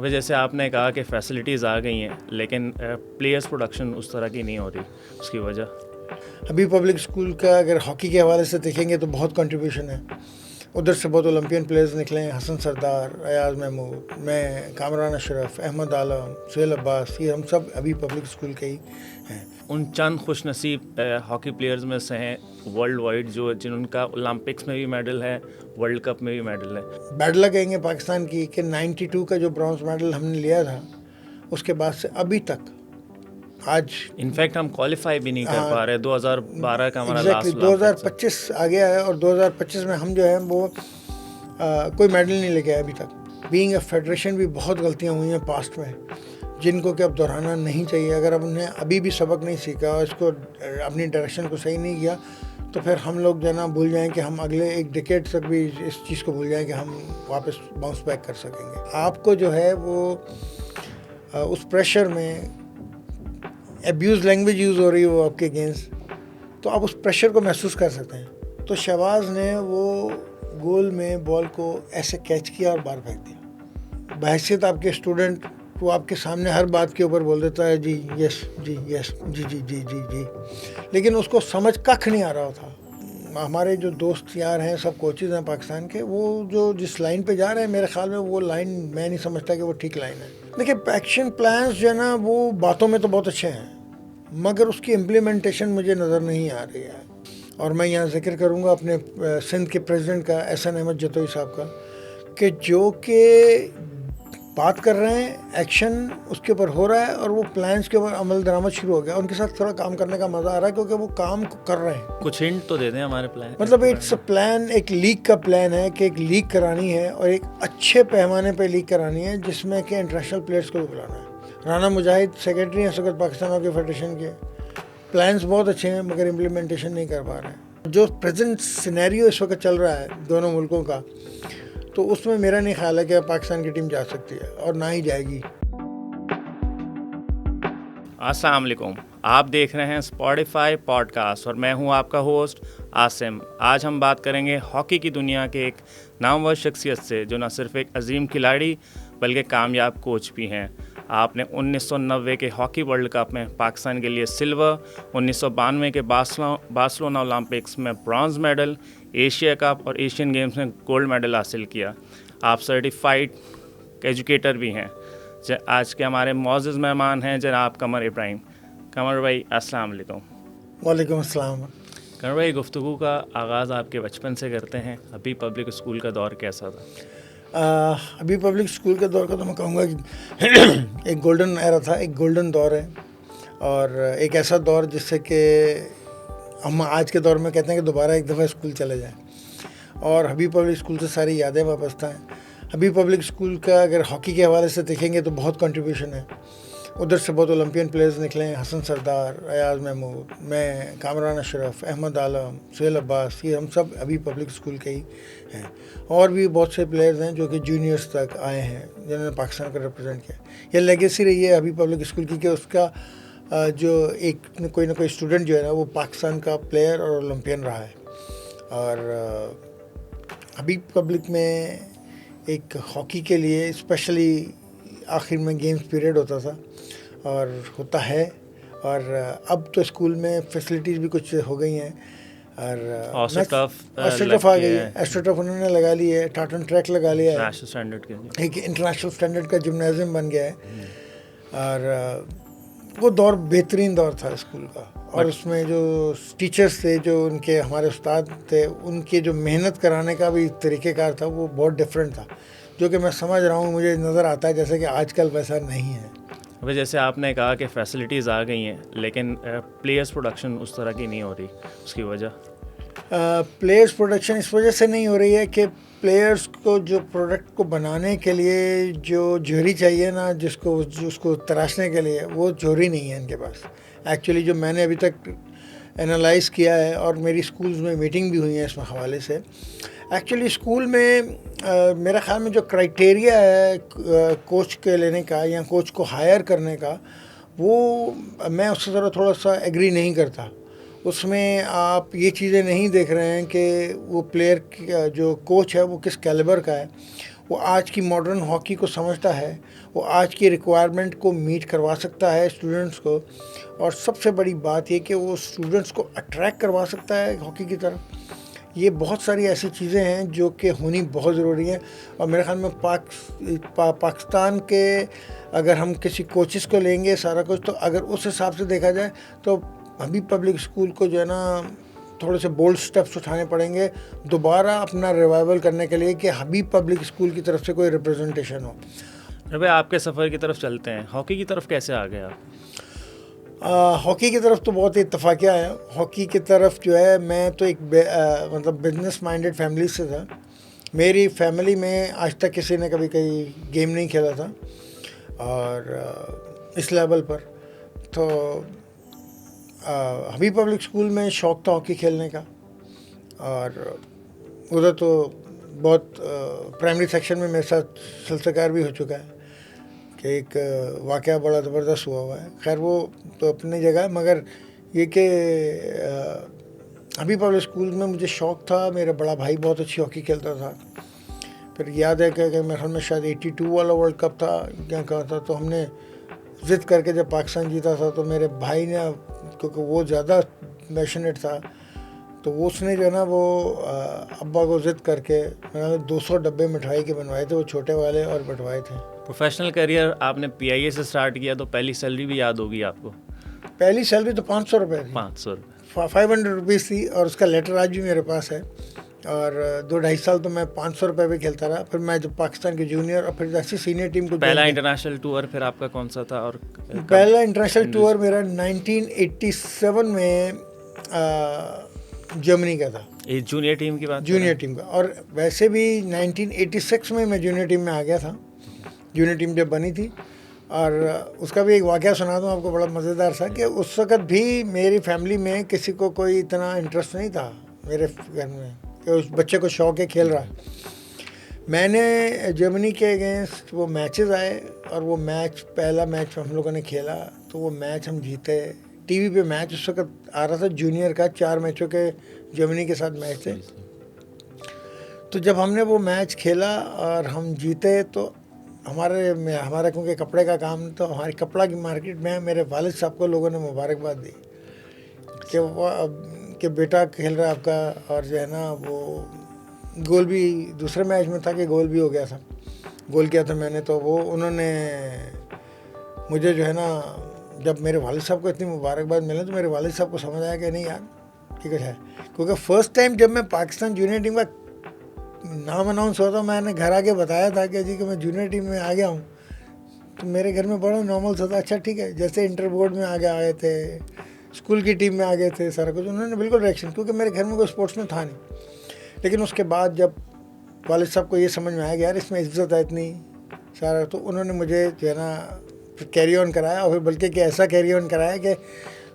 ابھی جیسے آپ نے کہا کہ فیسلٹیز آ گئی ہیں لیکن پلیئرس پروڈکشن اس طرح کی نہیں ہو رہی، اس کی وجہ؟ ابھی پبلک اسکول کا اگر ہاکی کے حوالے سے دیکھیں گے تو بہت کنٹریبیوشن ہے. ادھر سے بہت اولمپئن پلیئرز نکلے ہیں، حسن سردار، ایاز محمود، میں، کامران اشرف، احمد عالم، سہیل عباس، یہ ہم سب ابھی پبلک اسکول کے ہی ہیں. ان چند خوش نصیب ہاکی پلیئرز میں سے ہیں ورلڈ وائڈ جن کا اولمپکس میں بھی میڈل ہے، ورلڈ کپ میں بھی میڈل ہے. بیڈ لک کہیں گے پاکستان کی کہ 92 کا جو برانز میڈل ہم نے لیا تھا اس کے بعد سے ابھی تک آج انفیکٹ ہم کوالیفائی بھی نہیں کر پا رہے. 2012 کا ہمارا لاسٹ 2025 آ گیا ہے اور 2025 میں ہم جو ہے وہ کوئی میڈل نہیں لے کے آئے ابھی تک. بینگ اے فیڈریشن بھی بہت غلطیاں ہوئی ہیں پاسٹ میں جن کو کہ اب دہرانا نہیں چاہیے. اگر ہم نے ابھی بھی سبق نہیں سیکھا اور اس کو اپنی ڈائریکشن کو صحیح نہیں کیا تو پھر ہم لوگ جو ہے نا بھول جائیں کہ ہم اگلے ایک ڈیکیڈ تک بھی اس چیز کو بھول جائیں کہ ہم واپس باؤنس بیک کر سکیں گے. آپ کو جو ہے وہ اس پریشر میں ایبیوز لینگویج یوز ہو رہی ہے وہ آپ کے اگینسٹ، تو آپ اس پریشر کو محسوس کر سکتے ہیں. تو شہباز نے وہ گول میں بال کو ایسے کیچ کیا اور باہر پھینک دیا. بحیثیت آپ کے اسٹوڈنٹ وہ آپ کے سامنے ہر بات کے اوپر بول دیتا ہے جی یس جی یس جی جی جی جی جی، لیکن اس کو سمجھ ککھ نہیں آ رہا تھا. ہمارے جو دوست یار ہیں سب کوچز ہیں پاکستان کے، وہ جو جس لائن پہ جا رہے ہیں میرے خیال میں وہ لائن میں نہیں سمجھتا کہ وہ ٹھیک لائن ہے. دیکھیں ایکشن پلانس جو ہے نا وہ باتوں میں تو بہت اچھے ہیں مگر اس کی امپلیمنٹیشن مجھے نظر نہیں آ رہی ہے. اور میں یہاں ذکر کروں گا اپنے سندھ کے پریزیڈنٹ کا، احسن احمد جتوئی صاحب کا، کہ جو کہ بات کر رہے ہیں، ایکشن اس کے اوپر ہو رہا ہے اور وہ پلانس کے اوپر عمل درآمد شروع ہو گیا. ان کے ساتھ تھوڑا کام کرنے کا مزہ آ رہا ہے کیونکہ وہ کام کر رہے ہیں. کچھ ہنٹ تو دے دیں ہمارے پلان. مطلب اٹس اے پلان، ایک لیگ کا پلان ہے کہ ایک لیگ کرانی ہے اور ایک اچھے پیمانے پہ لیگ کرانی ہے جس میں کہ انٹرنیشنل پلیئرس کو بھی بلانا ہے. رانا مجاہد سیکرٹری ہیں اس وقت پاکستان ہاکی فیڈریشن کے. پلانس بہت اچھے ہیں مگر امپلیمنٹیشن نہیں کر پا رہے ہیں. جو پریزنٹ سینیریو اس وقت چل رہا ہے دونوں ملکوں کا، تو اس میں میرا نہیں خیال ہے کہ پاکستان کی ٹیم جا سکتی ہے اور نہ ہی جائے گی. السلام علیکم، آپ دیکھ رہے ہیں اسپوٹیفائی پوڈ کاسٹ اور میں ہوں آپ کا ہوسٹ عاصم. آج ہم بات کریں گے ہاکی کی دنیا کے ایک نامور شخصیت سے جو نہ صرف ایک عظیم کھلاڑی بلکہ کامیاب کوچ بھی ہیں. آپ نے 1990 کے ہاکی ورلڈ کپ میں پاکستان کے لیے سلور، 1992 کے بارسلونا اولمپکس میں برانز میڈل، ایشیا کپ اور ایشین گیمز میں گولڈ میڈل حاصل کیا. آپ سرٹیفائڈ ایجوکیٹر بھی ہیں. آج کے ہمارے معزز مہمان ہیں جناب قمر ابراہیم. قمر بھائی السلام علیکم. وعلیکم السلام. قمر بھائی، گفتگو کا آغاز آپ کے بچپن سے کرتے ہیں. ابھی پبلک اسکول کا دور کیسا تھا؟ ابھی پبلک اسکول کے دور کا تو میں کہوں گا کہ ایک گولڈن ایرا تھا، ایک گولڈن دور ہے اور ایک ایسا دور جس سے کہ ہم آج کے دور میں کہتے ہیں کہ دوبارہ ایک دفعہ اسکول چلے جائیں. اور ابھی پبلک اسکول سے ساری یادیں وابستہ ہیں. ابھی پبلک اسکول کا اگر ہاکی کے حوالے سے دیکھیں گے تو بہت کنٹریبیوشن ہے. ادھر سے بہت اولمپئن پلیئرز نکلے ہیں، حسن سردار، ایاز محمود، میں، کامران اشرف، احمد عالم، سہیل عباس، یہ ہم سب ابھی پبلک اسکول کے ہی ہیں. اور بھی بہت سے پلیئرز ہیں جو کہ جونیئرس تک آئے ہیں جنہوں نے پاکستان کو ریپرزینٹ کیا. یہ لیگیسی رہی ہے ابھی پبلک اسکول کی کہ اس کا جو ایک کوئی نہ کوئی اسٹوڈنٹ جو ہے نا وہ پاکستان کا پلیئر اور اولمپئن رہا ہے. اور ابھی پبلک میں ایک ہاکی کے لیے اسپیشلی آخر میں گیمز پیریڈ ہوتا تھا اور ہوتا ہے. اور اب تو اسکول میں فیسلٹیز بھی کچھ ہو گئی ہیں اور ایسٹروٹرف آ گئی ہے. ایسٹروٹرف انہوں نے لگا لی ہے، ٹاٹن ٹریک لگا لیا ہے، ایک انٹرنیشنل اسٹینڈرڈ کا جمنازیم بن گیا ہے. اور وہ دور بہترین دور تھا اسکول کا. اور اس میں جو ٹیچرز تھے، جو ان کے ہمارے استاد تھے، ان کے جو محنت کرانے کا بھی طریقہ کار تھا وہ بہت ڈفرینٹ تھا، جو کہ میں سمجھ رہا ہوں، مجھے نظر آتا ہے جیسے کہ آج کل ویسا نہیں ہے. ابھی جیسے آپ نے کہا کہ فیسلٹیز آ گئی ہیں لیکن پلیئرس پروڈکشن اس طرح کی نہیں ہو رہی، اس کی وجہ؟ پلیئرس پروڈکشن اس وجہ سے نہیں ہو رہی ہے کہ پلیئرس کو جو پروڈکٹ کو بنانے کے لیے جو جوہری چاہیے نا، جس کو تراشنے کے لیے، وہ جوہری نہیں ہے ان کے پاس. ایکچولی جو میں نے ابھی تک انالائز کیا ہے اور میری اسکولز میں میٹنگ بھی ہوئی ہیں اس میں حوالے سے، ایکچولی اسکول میں میرا خیال میں جو کرائٹیریا ہے کوچ کے لینے کا یا کوچ کو ہائر کرنے کا، وہ میں اس سے ذرا تھوڑا سا ایگری نہیں کرتا. اس میں آپ یہ چیزیں نہیں دیکھ رہے ہیں کہ وہ پلیئر جو کوچ ہے وہ کس کیلیبر کا ہے. وہ آج کی ماڈرن ہاکی کو سمجھتا ہے, وہ آج کی ریکوائرمنٹ کو میٹ کروا سکتا ہے اسٹوڈنٹس کو, اور سب سے بڑی بات یہ کہ وہ اسٹوڈنٹس کو اٹریکٹ کروا سکتا ہے ہاکی کی طرف. یہ بہت ساری ایسی چیزیں ہیں جو کہ ہونی بہت ضروری ہیں. اور میرے خیال میں پاکستان کے اگر ہم کسی کوچز کو لیں گے سارا کچھ, تو اگر اس حساب سے دیکھا جائے تو حبیب پبلک اسکول کو جو ہے نا تھوڑے سے بولڈ سٹیپس اٹھانے پڑیں گے دوبارہ اپنا ریوائول کرنے کے لیے کہ حبیب پبلک اسکول کی طرف سے کوئی ریپرزنٹیشن ہو. بھائی آپ کے سفر کی طرف چلتے ہیں, ہاکی کی طرف کیسے آ گئے آپ؟ ہاکی کی طرف تو بہت اتفاقیہ ہے. ہاکی کی طرف جو ہے میں تو ایک مطلب بزنس مائنڈیڈ فیملی سے تھا. میری فیملی میں آج تک کسی نے کبھی کوئی گیم نہیں کھیلا تھا اور اس لیول پر. تو حبیب پبلک اسکول میں شوق تھا ہاکی کھیلنے کا, اور ادھر تو بہت پرائمری سیکشن میں میرے ساتھ سلسکار بھی ہو چکا ہے کہ ایک واقعہ بڑا زبردست ہوا ہے. خیر وہ تو اپنی جگہ ہے, مگر یہ کہ حبیب پبلک اسکول میں مجھے شوق تھا. میرا بڑا بھائی بہت اچھی ہاکی کھیلتا تھا. پھر یاد ہے کہ میرے خیال میں شاید 82 والا ورلڈ کپ تھا کیا کہا تھا, تو ہم نے ضد کر کے جب پاکستان جیتا تھا تو میرے بھائی نے, کیونکہ وہ زیادہ پیشنیٹ تھا, تو وہ اس نے جو ہے نا وہ ابا کو ضد کر کے 200 ڈبے مٹھائی کے بنوائے تھے, وہ چھوٹے والے, اور بٹوائے تھے. پروفیشنل کیریئر آپ نے پی آئی اے سے اسٹارٹ کیا, تو پہلی سیلری بھی یاد ہوگی آپ کو؟ پہلی سیلری تو 500 روپے تھی. 500 500 روپیز تھی, اور اس کا لیٹر آج بھی میرے پاس ہے. اور 2-2.5 سال تو میں 500 روپے پہ کھیلتا رہا. پھر میں جب پاکستان کے جونیئر اور پھر جیسے سینئر ٹیم کو, پہلا انٹرنیشنل ٹور پھر آپ کا کون سا تھا؟ اور پہلا انٹرنیشنل ٹور میرا 1987 میں جرمنی کا تھا. جونیئر ٹیم کی بات؟ جونیئر ٹیم کا. اور ویسے بھی 1986 میں جونیئر ٹیم میں آ گیا تھا. جونیئر ٹیم جب بنی تھی, اور اس کا بھی ایک واقعہ سنا دوں آپ کو, بڑا مزیدار تھا کہ اس وقت بھی میری فیملی میں کسی کو کوئی اتنا انٹرسٹ نہیں تھا میرے گھر میں کہ اس بچے کو شوق ہے کھیل رہا ہے. میں نے جرمنی کے اگینسٹ وہ میچز آئے, اور وہ میچ پہلا میچ ہم لوگوں نے کھیلا تو وہ میچ ہم جیتے. ٹی وی پہ میچ اس وقت آ رہا تھا جونیئر کا, 4 میچوں کے جرمنی کے ساتھ میچ تھے. تو جب ہم نے وہ میچ کھیلا اور ہم جیتے, تو ہمارا کیونکہ کپڑے کا کام, تو ہماری کپڑا کی مارکیٹ میں میرے والد صاحب کو لوگوں نے مبارکباد دی کہ بیٹا کھیل رہا ہے آپ کا. اور جو ہے نا وہ گول بھی دوسرے میچ میں تھا کہ گول بھی ہو گیا تھا, گول کیا تھا میں نے. تو وہ انہوں نے مجھے جو ہے نا, جب میرے والد صاحب کو اتنی مبارکباد ملے تو میرے والد صاحب کو سمجھ آیا کہ نہیں یار ٹھیک ہے. کیونکہ فرسٹ ٹائم جب میں پاکستان جونیئر ٹیم کا نام اناؤنس ہوا تھا, میں نے گھر آ کے بتایا تھا کہ جی کہ میں جونیئر ٹیم میں آ گیا ہوں. تو میرے گھر میں بڑا نارمل تھا, اچھا ٹھیک ہے, جیسے انٹر بورڈ میں آگے تھے, اسکول کی ٹیم میں آ گئے تھے, سارا کچھ انہوں نے بالکل ریئیکشن, کیونکہ میرے گھر میں کوئی اسپورٹس میں تھا نہیں. لیکن اس کے بعد جب والد صاحب کو یہ سمجھ میں آیا کہ یار اس میں عزت ہے اتنی سارا, تو انہوں نے مجھے جو ہے نا کیری آن کرایا. اور پھر بلکہ کہ ایسا کیری آن کرایا کہ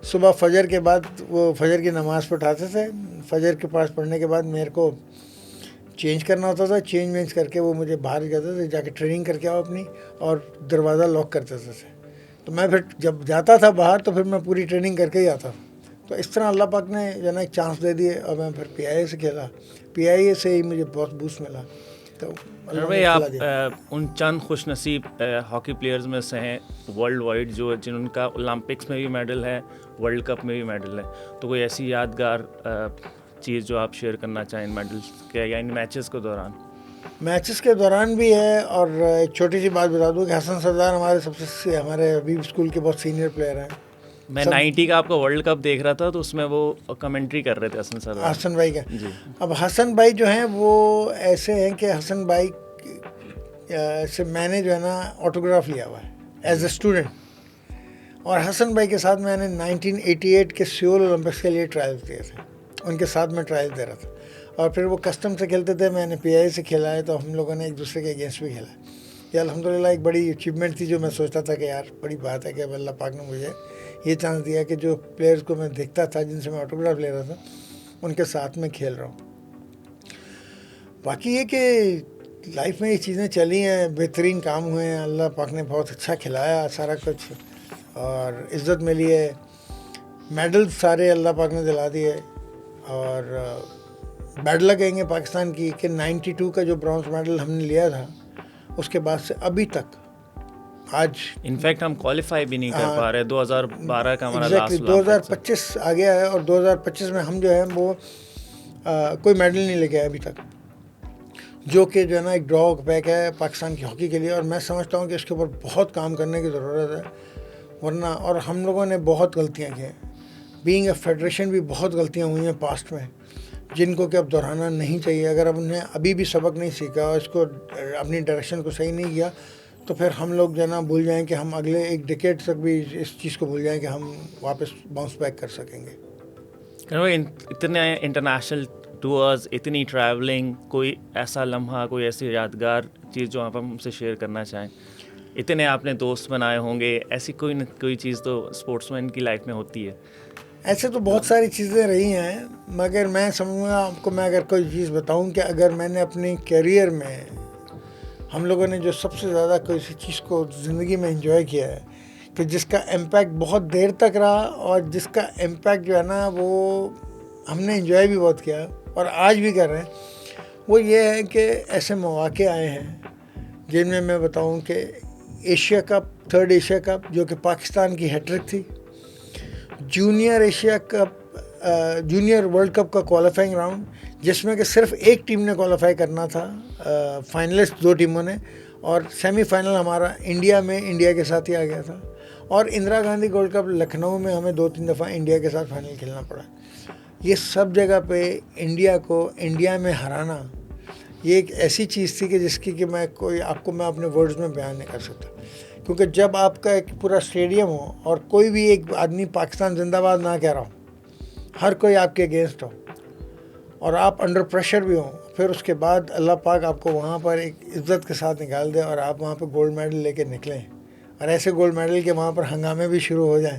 صبح فجر کے بعد وہ فجر کی نماز پڑھاتے تھے, فجر کے پاس پڑھنے کے بعد میرے کو چینج کرنا ہوتا تھا, چینج کر کے وہ مجھے باہر جاتے تھے, جا کے ٹریننگ کر کے آؤ اپنی, اور دروازہ لاک کرتے تھے. تو میں پھر جب جاتا تھا باہر تو پھر میں پوری ٹریننگ کر کے ہی آتا تھا. تو اس طرح اللہ پاک نے جو ہے نا ایک چانس دے دیے, اور میں پھر پی آئی اے سے کھیلا. پی آئی اے سے ہی مجھے بہت بوسٹ ملا. تو بھائی آپ ان چند خوش نصیب ہاکی پلیئرز میں سے ہیں ورلڈ وائڈ جن کا اولمپکس میں بھی میڈل ہے, ورلڈ کپ میں بھی میڈل ہے. تو کوئی ایسی یادگار چیز جو آپ شیئر کرنا چاہیں میڈلس کے یا ان میچز کے دوران؟ میچز کے دوران بھی ہے. اور ایک چھوٹی سی بات بتا دوں کہ حسن سردار ہمارے ابھی اسکول کے بہت سینئر پلیئر ہیں. میں 90 کا آپ کا ورلڈ کپ دیکھ رہا تھا, تو اس میں وہ کمنٹری کر رہے تھے حسن سردار, حسن بھائی کا. جی. اب حسن بھائی جو ہیں وہ ایسے ہیں کہ حسن بھائی سے میں نے جو ہے نا آٹوگراف لیا ہوا ہے ایز اے اسٹوڈنٹ. اور حسن بھائی کے ساتھ میں نے 1988 کے سیول اولمپکس کے لیے ٹرائل دیے تھے, ان کے ساتھ میں ٹرائل دے رہا تھا. اور پھر وہ کسٹم سے کھیلتے تھے, میں نے پی آئی سے کھیلا ہے, تو ہم لوگوں نے ایک دوسرے کے اگینسٹ بھی کھیلا ہے. یہ الحمدللہ ایک بڑی اچیومنٹ تھی, جو میں سوچتا تھا کہ یار بڑی بات ہے کہ اب اللہ پاک نے مجھے یہ چانس دیا کہ جو پلیئرز کو میں دیکھتا تھا, جن سے میں آٹوگراف لے رہا تھا, ان کے ساتھ میں کھیل رہا ہوں. باقی یہ کہ لائف میں یہ چیزیں چلی ہیں, بہترین کام ہوئے ہیں, اللہ پاک نے بہت اچھا کھلایا سارا کچھ, اور عزت ملی ہے. میڈل سارے اللہ پاک نے دلا دیے. اور بیڈ لک کہیں گے پاکستان کی کہ 92 کا جو برانز میڈل ہم نے لیا تھا, اس کے بعد سے ابھی تک آج انفیکٹ ہم کوالیفائی بھی نہیں کر پا رہے. 2012 کا ہمارا لاسٹ 2025 آ گیا ہے اور 2025 میں ہم جو ہے وہ کوئی میڈل نہیں لے کے آئے ابھی تک, جو کہ جو ہے نا ایک ڈرا بیک ہے پاکستان کی ہاکی کے لیے. اور میں سمجھتا ہوں کہ اس کے اوپر بہت کام کرنے کی ضرورت ہے, ورنہ اور ہم لوگوں نے بہت غلطیاں کی ہیں. بینگ اے فیڈریشن بھی بہت غلطیاں ہوئی ہیں پاسٹ میں, جن کو کہ اب دہرانا نہیں چاہیے. اگر اب انہیں ابھی بھی سبق نہیں سیکھا اور اس کو اپنی ڈائریکشن کو صحیح نہیں کیا تو پھر ہم لوگ جو ہے نا بھول جائیں کہ ہم اگلے ایک ڈیکیڈ تک بھی اس چیز کو بھول جائیں کہ ہم واپس باؤنس بیک کر سکیں گے. اتنے انٹرنیشنل ٹورز, اتنی ٹریولنگ, کوئی ایسا لمحہ, کوئی ایسی یادگار چیز جو آپ ہم سے شیئر کرنا چاہیں؟ اتنے آپ نے دوست بنائے ہوں گے, ایسی کوئی نہ کوئی چیز تو اسپورٹس مین کی لائف میں ہوتی ہے. ایسے تو بہت ساری چیزیں رہی ہیں, مگر میں سمجھوں گا آپ کو, میں اگر کوئی چیز بتاؤں کہ اگر میں نے اپنی کیریئر میں ہم لوگوں نے جو سب سے زیادہ کسی چیز کو زندگی میں انجوائے کیا ہے, کہ جس کا امپیکٹ بہت دیر تک رہا اور جس کا امپیکٹ جو ہے نا وہ ہم نے انجوائے بھی بہت کیا اور آج بھی کر رہے ہیں, وہ یہ ہے کہ ایسے مواقع آئے ہیں جن میں میں بتاؤں کہ Asia cup, 3rd Asia cup جو کہ پاکستان کی ہیٹرک تھی, junior Asia cup, junior world cup کا کوالیفائنگ راؤنڈ جس میں کہ صرف ایک ٹیم نے کوالیفائی کرنا تھا, فائنلسٹ 2 ٹیموں نے, اور سیمی فائنل ہمارا انڈیا میں انڈیا کے ساتھ ہی آ گیا تھا. اور اندرا گاندھی گولڈ کپ لکھنؤ میں ہمیں 2-3 دفعہ انڈیا کے ساتھ فائنل کھیلنا پڑا. یہ سب جگہ پہ انڈیا کو انڈیا میں ہرانا یہ ایک ایسی چیز تھی کہ جس کی کہ میں اپنے ورڈز میں بیان نہیں کر سکتا. کیونکہ جب آپ کا ایک پورا اسٹیڈیم ہو اور کوئی بھی ایک آدمی پاکستان زندہ باد نہ کہہ رہا ہو, ہر کوئی آپ کے اگینسٹ ہو اور آپ انڈر پریشر بھی ہوں, پھر اس کے بعد اللہ پاک آپ کو وہاں پر ایک عزت کے ساتھ نکال دے اور آپ وہاں پہ گولڈ میڈل لے کے نکلیں, اور ایسے گولڈ میڈل کے وہاں پر ہنگامے بھی شروع ہو جائیں,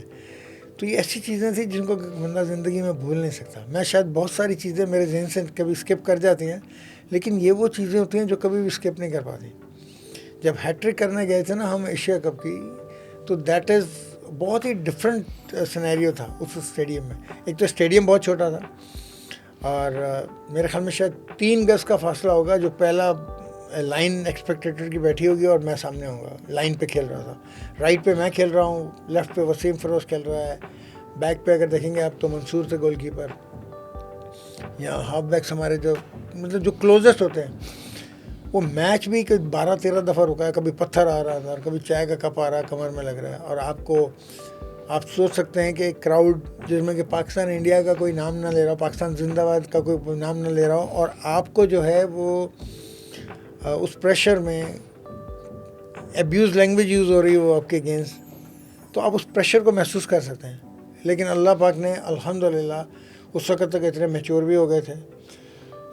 تو یہ ایسی چیزیں تھیں جن کو بندہ زندگی میں بھول نہیں سکتا. میں شاید بہت ساری چیزیں میرے ذہن سے کبھی اسکپ کر جاتی ہیں, لیکن یہ وہ چیزیں ہوتی ہیں جو کبھی بھی اسکپ نہیں کر پاتی. جب ہیٹرک کرنے گئے تھے نا ہم ایشیا کپ کی, تو دیٹ از بہت ہی ڈفرینٹ سینیریو تھا اس اسٹیڈیم میں. ایک تو اسٹیڈیم بہت چھوٹا تھا اور میرے خیال میں شاید 3 گز کا فاصلہ ہوگا, جو پہلا لائن ایکسپیکٹیٹر کی بیٹھی ہوگی اور میں سامنے ہوں گا. لائن پہ کھیل رہا تھا, رائٹ پہ میں کھیل رہا ہوں, لیفٹ پہ وسیم فیروز کھیل رہا ہے, بیک پہ اگر دیکھیں گے آپ تو منصور تھے گول کیپر, یا ہاف بیکس ہمارے جو مطلب جو کلوزسٹ ہوتے ہیں. وہ میچ بھی کہ 12-13 دفعہ رکا ہے, کبھی پتھر آ رہا تھا اور کبھی چائے کا کپ آ رہا ہے کمر میں لگ رہا ہے, اور آپ سوچ سکتے ہیں کہ ایک کراؤڈ جس میں کہ پاکستان انڈیا کا کوئی نام نہ لے رہا ہو, پاکستان زندہ باد کا کوئی نام نہ لے رہا ہو, اور آپ کو جو ہے وہ اس پریشر میں ایبیوز لینگویج یوز ہو رہی ہے وہ آپ کے اگینسٹ, تو آپ اس پریشر کو محسوس کر سکتے ہیں. لیکن اللہ پاک نے الحمدللہ اس وقت تک اتنے میچور بھی ہو گئے تھے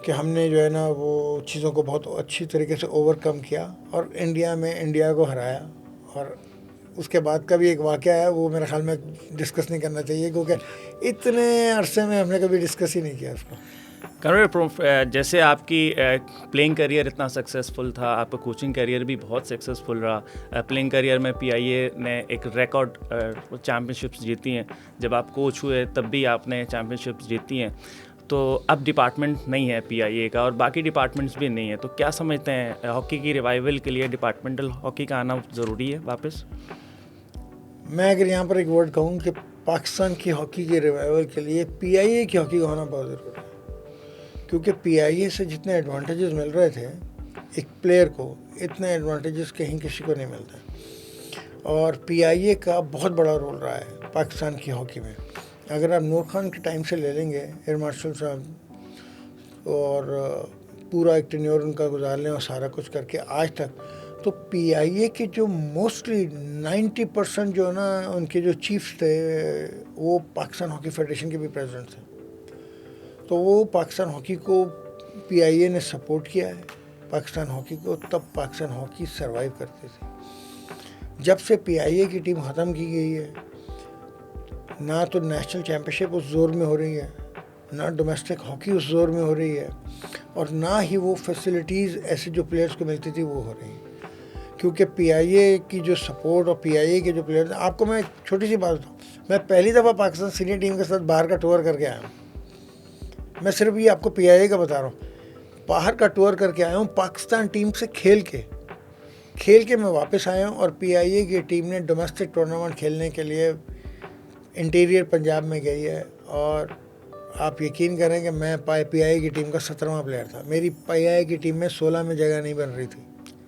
کہ ہم نے جو ہے نا وہ چیزوں کو بہت اچھی طریقے سے اوور کم کیا اور انڈیا میں انڈیا کو ہرایا. اور اس کے بعد کا بھی ایک واقعہ ہے, وہ میرے خیال میں ڈسکس نہیں کرنا چاہیے کیونکہ اتنے عرصے میں ہم نے کبھی ڈسکس ہی نہیں کیا اس کو. جیسے آپ کی پلینگ کیریئر اتنا سکسیزفل تھا, آپ کا کوچنگ کیریئر بھی بہت سکسیزفل رہا. پلینگ کیریئر میں پی آئی اے نے ایک ریکارڈ چیمپئن شپس جیتی ہیں, جب آپ کوچ ہوئے تب بھی آپ نے چیمپئن شپس جیتی ہیں. تو اب ڈپارٹمنٹ نہیں ہے پی آئی اے کا اور باقی ڈپارٹمنٹس بھی نہیں ہیں, تو کیا سمجھتے ہیں ہاکی کی ریوائول کے لیے ڈپارٹمنٹل ہاکی کا آنا ضروری ہے واپس؟ میں اگر یہاں پر ایک ورڈ کہوں کہ پاکستان کی ہاکی کے ریوائول کے لیے پی آئی اے کی ہاکی کا ہونا بہت ضروری ہے, کیونکہ پی آئی اے سے جتنے ایڈوانٹیجز مل رہے تھے ایک پلیئر کو, اتنے ایڈوانٹیجز کہیں کسی کو نہیں ملتے. اور پی آئی اے کا بہت بڑا رول رہا ہے پاکستان کی ہاکی میں. اگر آپ نور خان کے ٹائم سے لے لیں گے, ایئر مارشل صاحب, اور پورا ایک ٹینیور ان کا گزار لیں اور سارا کچھ کر کے آج تک, تو پی آئی اے کے جو موسٹلی 90% جو ہے نا ان کے جو چیفس تھے وہ پاکستان ہاکی فیڈریشن کے بھی پریزیڈنٹ تھے. تو وہ پاکستان ہاکی کو پی آئی اے نے سپورٹ کیا ہے, پاکستان ہاکی کو, تب پاکستان ہاکی سروائیو کرتے تھے. جب سے پی آئی اے کی ٹیم ختم کی گئی ہے, نہ تو نیشنل چیمپئن شپ اس زور میں ہو رہی ہے, نہ ڈومیسٹک ہاکی اس زور میں ہو رہی ہے, اور نہ ہی وہ فیسلٹیز ایسے جو پلیئرز کو ملتی تھی وہ ہو رہی ہیں. کیونکہ پی آئی اے کی جو سپورٹ اور پی آئی اے کے جو پلیئرز ہیں, آپ کو میں ایک چھوٹی سی بات بتاؤں, میں پہلی دفعہ پاکستان سینئر ٹیم کے ساتھ باہر کا ٹور کر کے آیا ہوں. میں صرف یہ آپ کو پی آئی اے کا بتا رہا ہوں, باہر کا ٹور کر کے آیا ہوں پاکستان ٹیم سے کھیل کے. کھیل کے میں واپس آیا ہوں اور پی آئی اے کی ٹیم نے ڈومیسٹک ٹورنامنٹ کھیلنے کے لیے انٹیریئر پنجاب میں گئی ہے، اور آپ یقین کریں کہ میں پی آئی اے کی ٹیم کا 17واں پلیئر تھا. میری پی آئی اے کی ٹیم میں 16 میں جگہ نہیں بن رہی تھی.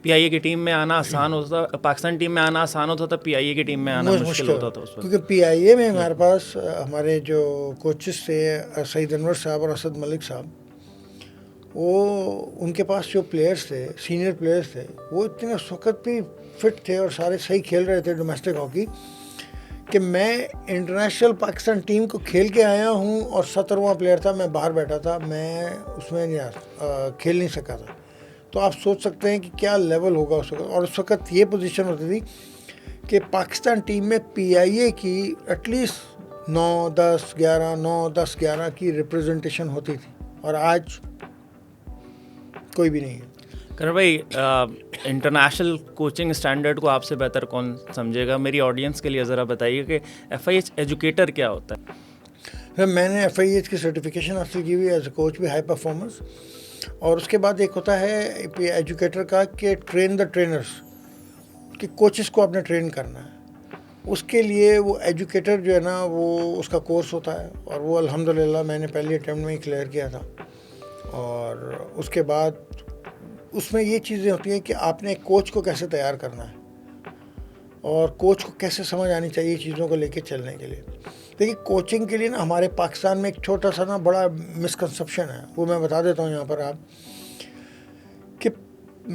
پی آئی اے کی ٹیم میں آنا آسان ہوتا، پاکستان ٹیم میں آنا آسان ہوتا تھا، پی آئی اے کی ٹیم میں آنا مشکل ہوتا تھا اس وقت. کیونکہ پی آئی اے میں ہمارے پاس ہمارے جو کوچز تھے سعید انور صاحب اور اسد ملک صاحب، وہ ان کے پاس جو پلیئرس تھے، سینئر پلیئرس تھے، وہ اتنے اس وقت بھی فٹ تھے اور سارے صحیح کھیل رہے تھے ڈومیسٹک ہاکی، کہ میں انٹرنیشنل پاکستان ٹیم کو کھیل کے آیا ہوں اور 17واں پلیئر تھا. میں باہر بیٹھا تھا، میں اس میں کھیل نہیں سکا تھا. تو آپ سوچ سکتے ہیں کہ کیا لیول ہوگا اس وقت. اور اس وقت یہ پوزیشن ہوتی تھی کہ پاکستان ٹیم میں پی آئی اے کی ایٹ لیسٹ 9-10-11 کی ریپرزنٹیشن ہوتی تھی، اور آج کوئی بھی نہیں ہے. کرن بھائی، انٹرنیشنل کوچنگ اسٹینڈرڈ کو آپ سے بہتر کون سمجھے گا؟ میری آڈینس کے لیے ذرا بتائیے کہ ایف آئی ایچ ایجوکیٹر کیا ہوتا ہے؟ میں نے ایف آئی ایچ کی سرٹیفکیشن حاصل کی ہوئی ہے ایز اے کوچ بھی، ہائی پرفارمنس. اور اس کے بعد ایک ہوتا ہے ایجوکیٹر کا کہ ٹرین دا ٹرینرس، کہ کوچز کو آپ نے ٹرین کرنا ہے. اس کے لیے وہ ایجوکیٹر جو ہے نا، وہ اس کا کورس ہوتا ہے، اور وہ الحمدللہ میں نے پہلی اٹیمپٹ میں ہی کلیئر کیا تھا. اور اس کے بعد اس میں یہ چیزیں ہوتی ہیں کہ آپ نے ایک کوچ کو کیسے تیار کرنا ہے، اور کوچ کو کیسے سمجھ آنی چاہیے چیزوں کو لے کے چلنے کے لیے. دیکھیے کوچنگ کے لیے نا ہمارے پاکستان میں ایک چھوٹا سا نا بڑا مسکنسپشن ہے، وہ میں بتا دیتا ہوں یہاں پر آپ، کہ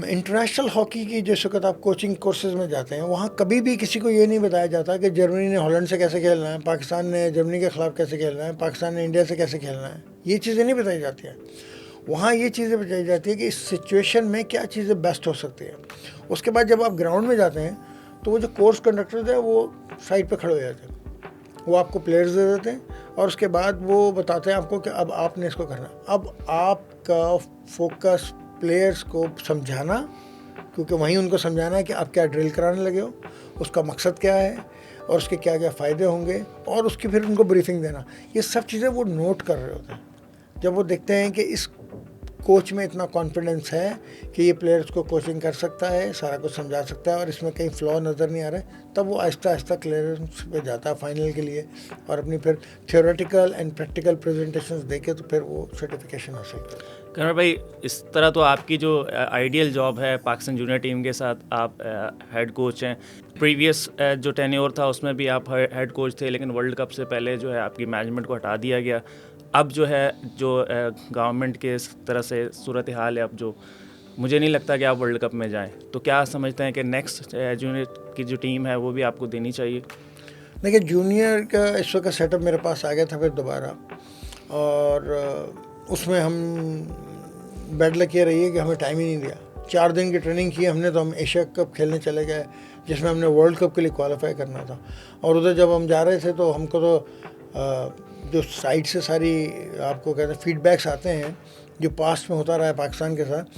انٹرنیشنل ہاکی کی جس وقت آپ کوچنگ کورسز میں جاتے ہیں، وہاں کبھی بھی کسی کو یہ نہیں بتایا جاتا کہ جرمنی نے ہالینڈ سے کیسے کھیلنا ہے، پاکستان نے جرمنی کے خلاف کیسے کھیلنا ہے، پاکستان نے انڈیا سے کیسے کھیلنا ہے. یہ چیزیں نہیں بتائی جاتی ہیں. وہاں یہ چیزیں بتائی جاتی ہیں کہ اس سچویشن میں کیا چیزیں بیسٹ ہو سکتی ہیں. اس کے بعد جب آپ گراؤنڈ میں جاتے ہیں تو وہ جو کورس کنڈکٹر ہیں وہ سائڈ پہ کھڑے ہو جاتے ہیں، وہ آپ کو پلیئرز دے دیتے ہیں، اور اس کے بعد وہ بتاتے ہیں آپ کو کہ اب آپ نے اس کو کرنا. اب آپ کا فوکس پلیئرز کو سمجھانا، کیونکہ وہیں ان کو سمجھانا ہے کہ آپ کیا ڈرل کرانے لگے ہو، اس کا مقصد کیا ہے، اور اس کے کیا کیا فائدے ہوں گے، اور اس کی پھر ان کو بریفنگ دینا. یہ سب چیزیں وہ نوٹ کر رہے ہوتے ہیں. جب وہ دیکھتے ہیں کہ اس کوچ میں اتنا کانفیڈنس ہے کہ یہ پلیئرز کو کوچنگ کر سکتا ہے، سارا کچھ سمجھا سکتا ہے، اور اس میں کہیں فلا نظر نہیں آ رہا ہے، تب وہ آہستہ آہستہ کلیئرنس پہ جاتا ہے فائنل کے لیے، اور اپنی پھر تھیوریٹیکل اینڈ پریکٹیکل پریزنٹیشنز دے کے تو پھر وہ سرٹیفکیشن حاصل کرتا ہے. کنور بھائی، اس طرح تو آپ کی جو آئیڈیل جاب ہے پاکستان جونیئر ٹیم کے ساتھ، آپ ہیڈ کوچ ہیں. پریویس جو ٹینیور تھا اس میں بھی آپ ہیڈ کوچ تھے، لیکن ورلڈ کپ سے پہلے جو ہے آپ کی مینجمنٹ کو ہٹا دیا گیا. اب جو ہے جو گورنمنٹ کے اس طرح سے صورتحال ہے، اب جو مجھے نہیں لگتا کہ آپ ورلڈ کپ میں جائیں. تو کیا سمجھتے ہیں کہ نیکسٹ جونیئر کی جو ٹیم ہے وہ بھی آپ کو دینی چاہیے؟ دیکھیے جونیئر کا اس وقت سیٹ اپ میرے پاس آ گیا تھا پھر دوبارہ، اور اس میں ہم بیڈ لک یہ رہی ہے کہ ہمیں ٹائم ہی نہیں دیا. 4 دن کی ٹریننگ کی ہم نے، تو ہم ایشیا کپ کھیلنے چلے گئے جس میں ہم نے ورلڈ کپ کے لیے کوالیفائی کرنا تھا. اور ادھر جب ہم جا رہے تھے تو ہم کو تو جو سائڈ سے ساری آپ کو کہتے ہیں فیڈ بیکس آتے ہیں جو پاسٹ میں ہوتا رہا ہے پاکستان کے ساتھ،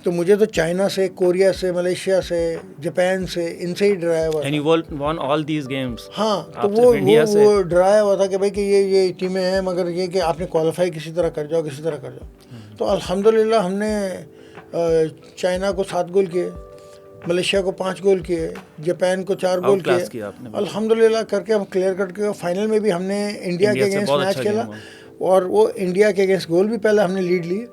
تو مجھے تو چائنا سے، کوریا سے، ملیشیا سے، جاپان سے، ان سے ہی ڈرایا ہوا تھا. ہاں، تو وہ ڈرایا ہوا تھا کہ بھائی کہ یہ ٹیمیں ہیں، مگر یہ کہ آپ نے کوالیفائی کسی طرح کر جاؤ، کسی طرح کر جاؤ. تو الحمدللہ ہم نے چائنا کو 7 گول کیے، ملیشیا کو 5 گول کیے، جاپان کو 4 گول کیے. الحمدللہ کر کے ہم کلیئر کر کے فائنل میں بھی ہم نے انڈیا کے اگینسٹ میچ کھیلا، اور وہ انڈیا کے اگینسٹ گول بھی پہلے ہم نے لیڈ لی،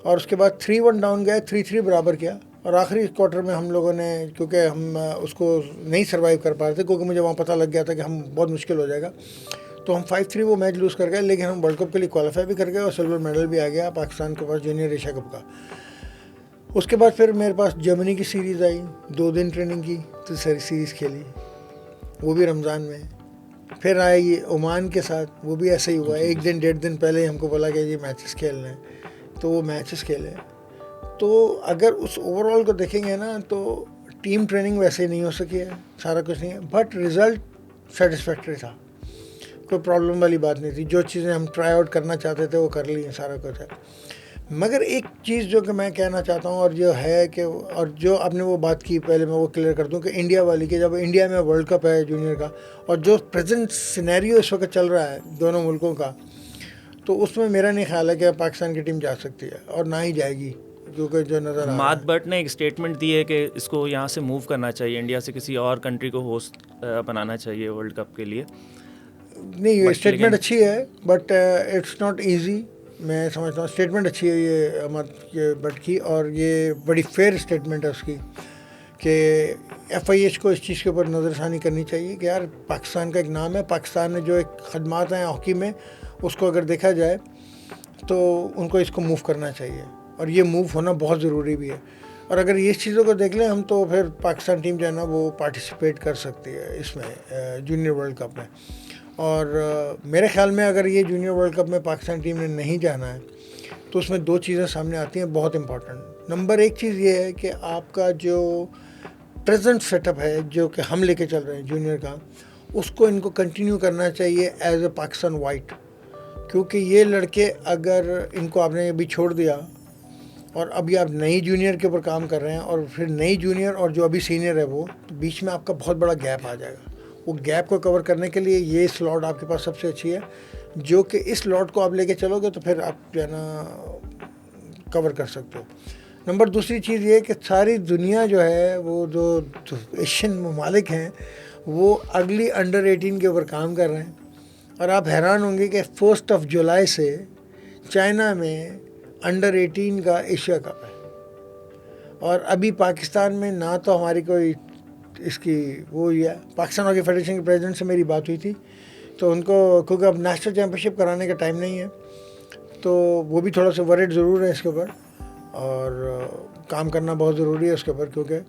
اور اس کے بعد 3-1 ڈاؤن گئے، 3-3 برابر کیا. اور آخری کوارٹر میں ہم لوگوں نے، کیونکہ ہم اس کو نہیں سروائیو کر پا رہے تھے، کیونکہ مجھے وہاں پتہ لگ گیا تھا کہ ہم بہت مشکل ہو جائے گا، تو ہم 5-3 وہ میچ لوز کر گئے. لیکن ہم ورلڈ کپ کے لیے کوالیفائی بھی کر گئے، اور سلور میڈل بھی آ گیا پاکستان کے پاس جونیئر ایشیا کپ کا. اس کے بعد پھر میرے پاس جرمنی کی سیریز آئی، 2 دن ٹریننگ کی تو ساری سیریز کھیلی، وہ بھی رمضان میں. پھر آئی عمان کے ساتھ، وہ بھی ایسا ہی ہوا، 1 دن 1.5 دن پہلے ہی ہم کو بولا کہ یہ میچز کھیلنے ہیں، تو وہ میچز کھیلے. تو اگر اس اوور آل کو دیکھیں گے نا تو ٹیم ٹریننگ ویسے نہیں ہو سکی ہے، سارا کچھ نہیں ہے، بٹ رزلٹ سیٹسفیکٹری تھا، کوئی پرابلم والی بات نہیں تھی. جو چیزیں ہم ٹرائی آؤٹ کرنا چاہتے تھے وہ کر لی ہیں، سارا کچھ ہے. مگر ایک چیز جو کہ میں کہنا چاہتا ہوں، اور جو ہے کہ، اور جو آپ نے وہ بات کی پہلے میں وہ کلیئر کر دوں کہ انڈیا والی، کہ جب انڈیا میں ورلڈ کپ ہے جونیئر کا، اور جو پریزنٹ سینیریو اس وقت چل رہا ہے دونوں ملکوں کا، تو اس میں میرا نہیں خیال ہے کہ پاکستان کی ٹیم جا سکتی ہے، اور نہ ہی جائے گی. کیونکہ جو نظر آ مات بٹ نے ایک اسٹیٹمنٹ دی ہے کہ اس کو یہاں سے موو کرنا چاہیے, انڈیا سے کسی اور کنٹری کو ہوسٹ بنانا چاہیے ورلڈ کپ کے لیے. نہیں, یہ اسٹیٹمنٹ اچھی ہے بٹ اٹس ناٹ ایزی. میں سمجھتا ہوں اسٹیٹمنٹ اچھی ہے یہ بٹ کی, اور یہ بڑی فیئر اسٹیٹمنٹ ہے اس کی کہ ایف آئی ایچ کو اس چیز کے اوپر نظر ثانی کرنی چاہیے کہ یار پاکستان کا ایک نام ہے, پاکستان میں جو ایک خدمات ہیں ہاکی میں اس کو اگر دیکھا جائے تو ان کو اس کو موو کرنا چاہیے, اور یہ موو ہونا بہت ضروری بھی ہے. اور اگر یہ چیزوں کو دیکھ لیں ہم تو پھر پاکستان ٹیم جو ہے نا وہ پارٹیسپیٹ کر سکتی ہے اس میں جونیئر ورلڈ کپ میں. اور میرے خیال میں اگر یہ جونیئر ورلڈ کپ میں پاکستان ٹیم نے نہیں جانا ہے تو اس میں دو چیزیں سامنے آتی ہیں بہت امپورٹنٹ. نمبر ایک چیز یہ ہے کہ آپ کا جو پریزنٹ سیٹ اپ ہے جو کہ ہم لے کے چل رہے ہیں جونیئر کا, اس کو ان کو کنٹینیو کرنا چاہیے ایز اے پاکستان وائٹ, کیونکہ یہ لڑکے اگر ان کو آپ نے ابھی چھوڑ دیا اور ابھی آپ نئی جونیئر کے اوپر کام کر رہے ہیں اور پھر نئی جونیئر اور جو ابھی سینئر ہے وہ, تو بیچ میں آپ کا بہت بڑا گیپ آ جائے گا. وہ گیپ کو کور کرنے کے لیے یہ سلاٹ آپ کے پاس سب سے اچھی ہے, جو کہ اس سلاٹ کو آپ لے کے چلو گے تو پھر آپ جو ہے نا کور کر سکتے ہو. نمبر دوسری چیز یہ کہ ساری دنیا جو ہے وہ جو ایشین ممالک ہیں وہ اگلی انڈر 18 کے اوپر کام کر رہے ہیں, اور آپ حیران ہوں گے کہ 1 جولائی سے چائنا میں انڈر 18 کا ایشیا کپ ہے, اور ابھی پاکستان میں نہ تو ہماری کوئی اس کی وہ ہے. پاکستان ہاکی فیڈریشن کے پریزیڈنٹ سے میری بات ہوئی تھی تو ان کو کیونکہ اب نیشنل چیمپئن شپ کرانے کا ٹائم نہیں ہے تو وہ بھی تھوڑا سا ورڈ ضرور ہے اس کے اوپر, اور کام کرنا بہت ضروری ہے اس کے اوپر کیونکہ.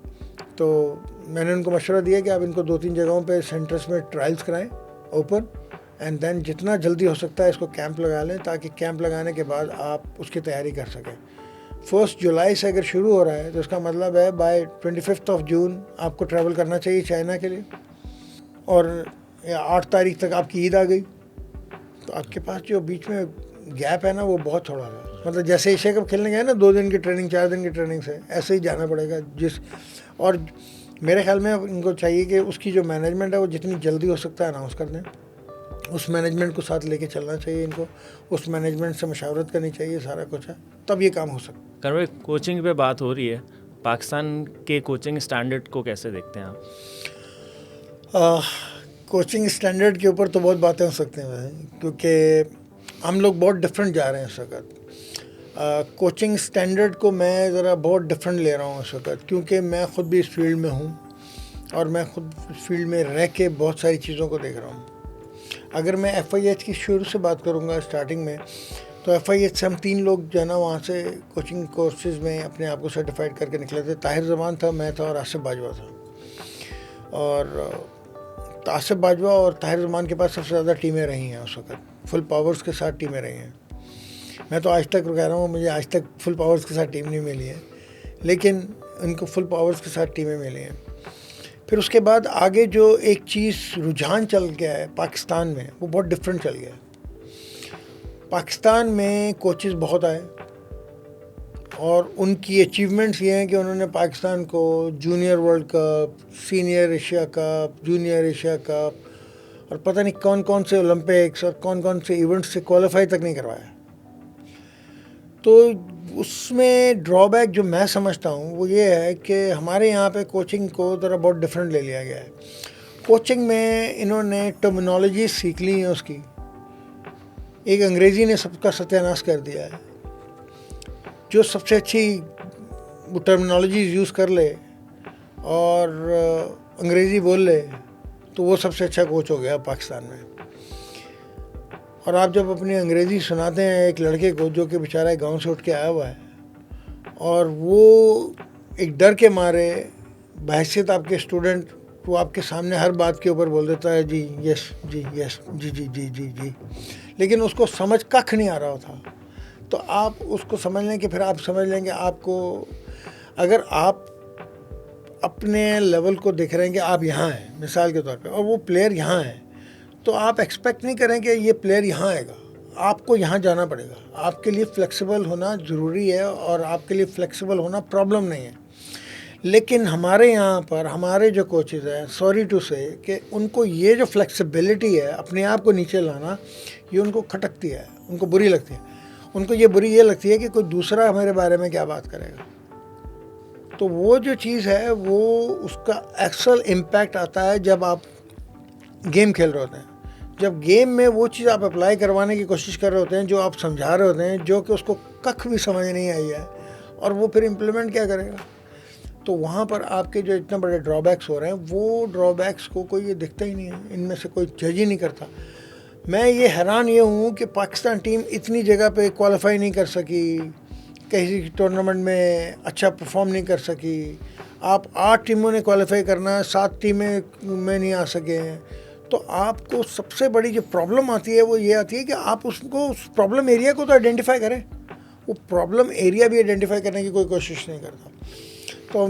تو میں نے ان کو مشورہ دیا کہ آپ ان کو 2-3 جگہوں پہ سینٹرس میں ٹرائلس کرائیں اوپن, اینڈ دین جتنا جلدی ہو سکتا ہے اس کو کیمپ لگا لیں تاکہ کیمپ لگانے کے بعد آپ اس کی تیاری کر سکیں. 1 جولائی سے اگر شروع ہو رہا ہے تو اس کا مطلب ہے بائی 25 جون آپ کو ٹریول کرنا چاہیے چائنا کے لیے, اور 8 تاریخ تک آپ کی عید آ گئی تو آپ کے پاس جو بیچ میں گیپ ہے نا وہ بہت تھوڑا ہے. مطلب جیسے ایشیا کپ کھیلنے گئے نا 2 دن کی ٹریننگ 4 دن کی ٹریننگ سے ایسے ہی جانا پڑے گا اور میرے خیال میں ان کو چاہیے کہ اس کی جو مینجمنٹ ہے وہ جتنی جلدی ہو سکتا ہے اناؤنس کر دیں. اس مینجمنٹ کو ساتھ لے کے چلنا چاہیے ان کو, اس مینجمنٹ سے مشاورت کرنی چاہیے, سارا کچھ ہے تب یہ کام ہو سکتا ہے. کنور کوچنگ پہ بات ہو رہی ہے, پاکستان کے کوچنگ اسٹینڈرڈ کو کیسے دیکھتے ہیں آپ؟ کوچنگ اسٹینڈرڈ کے اوپر تو بہت باتیں ہو سکتی ہیں کیونکہ ہم لوگ بہت ڈفرینٹ جا رہے ہیں اس وقت. کوچنگ اسٹینڈرڈ کو میں ذرا بہت ڈفرینٹ لے رہا ہوں اس وقت, کیونکہ میں خود بھی اس فیلڈ میں ہوں اور میں خود اس فیلڈ میں رہ کے بہت ساری چیزوں کو دیکھ رہا ہوں. اگر میں ایف آئی ایچ کی شروع سے بات کروں گا اسٹارٹنگ میں, تو ایف آئی ایچ سے ہم 3 لوگ جو ہے نا وہاں سے کوچنگ کورسز میں اپنے آپ کو سرٹیفائڈ کر کے نکلے تھے. طاہر زمان تھا, میں تھا, اور آصف باجوہ تھا. اور آصف باجوہ اور طاہر زمان کے پاس سب سے زیادہ ٹیمیں رہی ہیں اس وقت, فل پاورز کے ساتھ ٹیمیں رہی ہیں. میں تو آج تک کہہ رہا ہوں مجھے آج تک فل پاورز کے ساتھ ٹیم نہیں ملی ہے, لیکن ان کو فل پاورز کے ساتھ ٹیمیں ملی ہیں. پھر اس کے بعد آگے جو ایک چیز رجحان چل گیا ہے پاکستان میں وہ بہت ڈفرینٹ چل گیا ہے. پاکستان میں کوچز بہت آئے اور ان کی اچیومنٹس یہ ہیں کہ انہوں نے پاکستان کو junior world cup, senior Asia cup, junior Asia cup اور پتہ نہیں کون کون سے اولمپکس اور کون کون سے ایونٹس سے کوالیفائی تک نہیں کروایا. تو اس میں ڈرا بیک جو میں سمجھتا ہوں وہ یہ ہے کہ ہمارے یہاں پہ کوچنگ کو ذرا بہت ڈفرینٹ لے لیا گیا ہے. کوچنگ میں انہوں نے ٹرمینالوجی سیکھ لی ہیں اس کی, ایک انگریزی نے سب کا ستیہ ناش کر دیا ہے. جو سب سے اچھی وہ ٹرمینالوجیز یوز کر لے اور انگریزی بول لے تو وہ سب سے اچھا کوچ ہو گیا پاکستان میں. اور آپ جب اپنی انگریزی سناتے ہیں ایک لڑکے کو جو کہ بیچارہ گاؤں سے اٹھ کے آیا ہوا ہے اور وہ ایک ڈر کے مارے بحیثیت آپ کے اسٹوڈنٹ وہ آپ کے سامنے ہر بات کے اوپر بول دیتا ہے جی یس جی یس جی جی جی جی جی, لیکن اس کو سمجھ ککھ نہیں آ رہا تھا. تو آپ اس کو سمجھ لیں کہ پھر آپ سمجھ لیں گے آپ کو, اگر آپ اپنے لیول کو دیکھ رہے ہیں کہ آپ یہاں ہیں مثال کے طور پہ اور وہ پلیئر یہاں ہیں, تو آپ ایکسپیکٹ نہیں کریں کہ یہ پلیئر یہاں آئے گا. آپ کو یہاں جانا پڑے گا. آپ کے لیے فلیکسیبل ہونا ضروری ہے اور آپ کے لیے فلیکسیبل ہونا پرابلم نہیں ہے. لیکن ہمارے یہاں پر ہمارے جو کوچز ہیں, سوری ٹو سے, کہ ان کو یہ جو فلیکسیبلٹی ہے اپنے آپ کو نیچے لانا, یہ ان کو کھٹکتی ہے, ان کو بری لگتی ہے. ان کو یہ بری یہ لگتی ہے کہ کوئی دوسرا ہمارے بارے میں کیا بات کرے گا. تو وہ جو چیز ہے وہ اس کا ایکچوئل امپیکٹ آتا ہے جب آپ گیم کھیل رہے ہوتے ہیں. جب گیم میں وہ چیز آپ اپلائی کروانے کی کوشش کر رہے ہوتے ہیں جو آپ سمجھا رہے ہوتے ہیں, جو کہ اس کو ککھ بھی سمجھ نہیں آئی ہے, اور وہ پھر امپلیمنٹ کیا کرے گا. تو وہاں پر آپ کے جو اتنے بڑے ڈرا بیکس ہو رہے ہیں, وہ ڈرا بیکس کو کوئی یہ دکھتا ہی نہیں ہے, ان میں سے کوئی جج ہی نہیں کرتا. میں یہ حیران یہ ہوں کہ پاکستان ٹیم اتنی جگہ پہ کوالیفائی نہیں کر سکی, کسی ٹورنامنٹ میں اچھا پرفارم نہیں کر سکی. آپ 8 ٹیموں نے کوالیفائی کرنا ہے, 7 ٹیمیں میں نہیں آ سکے ہیں. تو آپ کو سب سے بڑی جو پرابلم آتی ہے وہ یہ آتی ہے کہ آپ اس پرابلم ایریا کو تو آئیڈینٹیفائی کریں. وہ پرابلم ایریا بھی آئیڈینٹیفائی کرنے کی کوئی کوشش نہیں کرتا. تو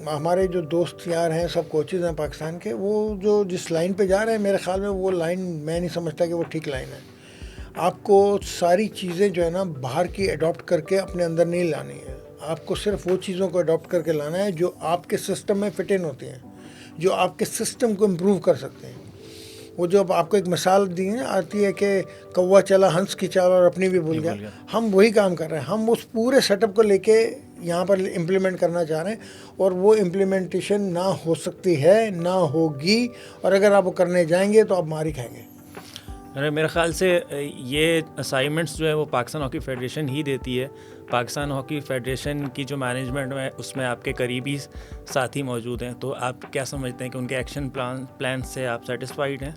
ہمارے جو دوست یار ہیں, سب کوچز ہیں پاکستان کے, وہ جو جس لائن پہ جا رہے ہیں, میرے خیال میں وہ لائن میں نہیں سمجھتا کہ وہ ٹھیک لائن ہے. آپ کو ساری چیزیں جو ہے نا باہر کی اڈاپٹ کر کے اپنے اندر نہیں لانی ہے. آپ کو صرف وہ چیزوں کو اڈاپٹ کر کے لانا ہے جو آپ کے سسٹم میں فٹ ان ہوتی ہیں, جو آپ کے سسٹم کو امپروو کر سکتے ہیں. وہ جو آپ کو ایک مثال دی آتی ہے کہ کوا چلا ہنس کی چال اور اپنی بھی بھول گیا, ہم وہی کام کر رہے ہیں. ہم اس پورے سیٹ اپ کو لے کے یہاں پر امپلیمنٹ کرنا چاہ رہے ہیں, اور وہ امپلیمنٹیشن نہ ہو سکتی ہے, نہ ہوگی, اور اگر آپ وہ کرنے جائیں گے تو آپ مار ہی کھائیں گے. میرے خیال سے یہ اسائنمنٹس جو ہے وہ پاکستان ہاکی فیڈریشن ہی دیتی ہے. پاکستان ہاکی فیڈریشن کی جو مینجمنٹ ہے اس میں آپ کے قریبی ساتھی موجود ہیں, تو آپ کیا سمجھتے ہیں کہ ان کے ایکشن پلان سے آپ سیٹسفائیڈ ہیں؟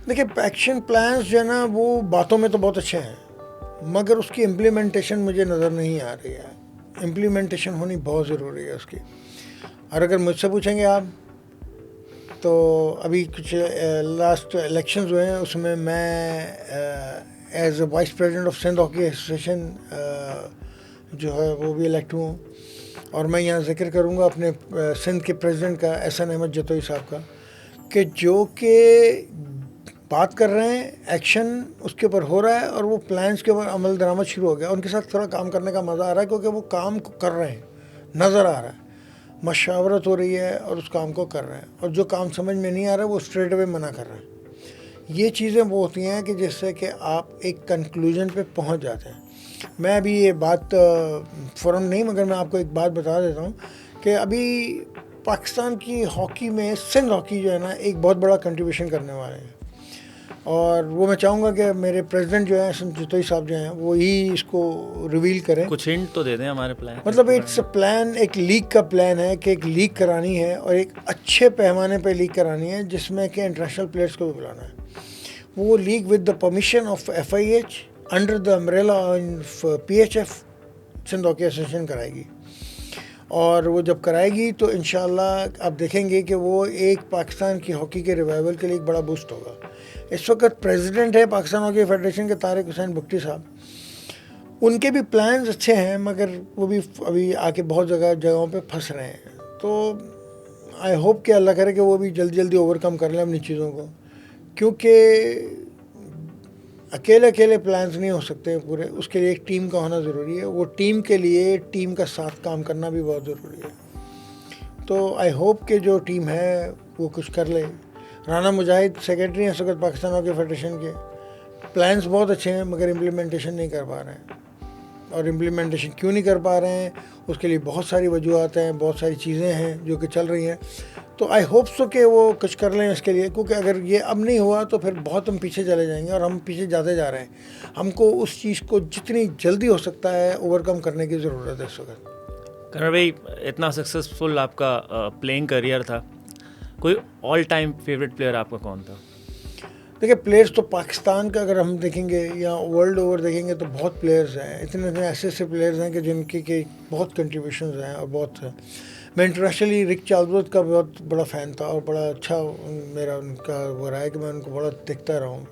دیکھیں, ایکشن پلانس جو ہے نا وہ باتوں میں تو بہت اچھے ہیں, مگر اس کی امپلیمنٹیشن مجھے نظر نہیں آ رہی ہے. امپلیمنٹیشن ہونی بہت ضروری ہے اس کی. اور اگر مجھ سے پوچھیں گے آپ, تو ابھی کچھ لاسٹ الیکشنز ہوئے ہیں, اس میں as a vice president of Sindh hockey association جو ہے وہ بھی الیکٹ ہوں. اور میں یہاں ذکر کروں گا اپنے سندھ کے پریزیڈنٹ کا, احسن احمد جتوئی صاحب کا, کہ جو کہ بات کر رہے ہیں, ایکشن اس کے اوپر ہو رہا ہے, اور وہ پلانس کے اوپر عمل درآمد شروع ہو گیا. ان کے ساتھ تھوڑا کام کرنے کا مزہ آ رہا ہے, کیونکہ وہ کام کو کر رہے ہیں, نظر آ رہا ہے, مشاورت ہو رہی ہے اور اس کام کو کر رہے ہیں. اور جو کام سمجھ میں نہیں آ رہا ہے وہ اسٹریٹ اوے منع کر رہے ہیں. یہ چیزیں وہ ہوتی ہیں کہ جس سے کہ آپ ایک کنکلوژن پہ پہنچ جاتے ہیں. میں ابھی یہ بات فوراً نہیں, مگر میں آپ کو ایک بات بتا دیتا ہوں کہ ابھی پاکستان کی ہاکی میں سندھ ہاکی جو ہے نا ایک بہت بڑا کنٹریبیوشن کرنے والے ہیں. اور وہ میں چاہوں گا کہ میرے پریزیڈنٹ جو ہیں جتوئی صاحب جو ہیں وہی اس کو ریویل کریں. کچھ ہنٹ تو دے دیں ہمارے پلان. مطلب اٹس اے پلان, ایک لیگ کا پلان ہے کہ ایک لیگ کرانی ہے, اور ایک اچھے پیمانے پہ لیگ کرانی ہے جس میں کہ انٹرنیشنل پلیئرس کو بھی بلانا ہے. وہ league with the permission of FIH under the umbrella of PHF Sindh hockey association کرائے گی. اور وہ جب کرائے گی تو انشاءاللہ آپ دیکھیں گے کہ وہ ایک پاکستان کی ہاکی کے ریوائول کے لیے ایک بڑا بوسٹ ہوگا. اس وقت پریزیڈنٹ ہے پاکستان ہاکی فیڈریشن کے طارق حسین بگٹی صاحب. ان کے بھی پلانز اچھے ہیں, مگر وہ بھی ابھی آ کے بہت جگہوں پہ پھنس رہے ہیں. تو آئی ہوپ کہ اللہ کرے کہ وہ بھی جلدی اوور کم کر لیں اپنی چیزوں کو, کیونکہ اکیلے پلانز نہیں ہو سکتے پورے. اس کے لیے ایک ٹیم کا ہونا ضروری ہے. وہ ٹیم کے لیے ٹیم کا ساتھ کام کرنا بھی بہت ضروری ہے. تو آئی ہوپ کہ جو ٹیم ہے وہ کچھ کر لے. رانا مجاہد سیکرٹری ہیں اس وقت پاکستان ہاکی فیڈریشن کے. پلانز بہت اچھے ہیں مگر امپلیمنٹیشن نہیں کر پا رہے ہیں. اور امپلیمنٹیشن کیوں نہیں کر پا رہے ہیں اس کے لیے بہت ساری وجوہات ہیں, بہت ساری چیزیں ہیں جو کہ چل رہی ہیں. تو آئی ہوپ سو کہ وہ کچھ کر لیں اس کے لیے, کیونکہ اگر یہ اب نہیں ہوا تو پھر بہت ہم پیچھے چلے جائیں گے, اور ہم پیچھے جاتے جا رہے ہیں. ہم کو اس چیز کو جتنی جلدی ہو سکتا ہے اوور کم کرنے کی ضرورت ہے اس وقت. کنور بھائی, اتنا سکسیزفل آپ کا پلینگ کریئر تھا, کوئی آل ٹائم فیوریٹ پلیئر آپ کا کون تھا؟ دیکھیں, پلیئرس تو پاکستان کا اگر ہم دیکھیں گے یا ورلڈ اوور دیکھیں گے تو بہت پلیئرز ہیں. اتنے ایسے پلیئرز ہیں کہ جن کی کہ بہت کنٹریبیوشنز ہیں اور بہت. میں انٹرنیشنلی رک چارلز کا بہت بڑا فین تھا, اور بڑا اچھا میرا ان کا وہ رہا ہے کہ میں ان کو بڑا دیکھتا رہا ہوں.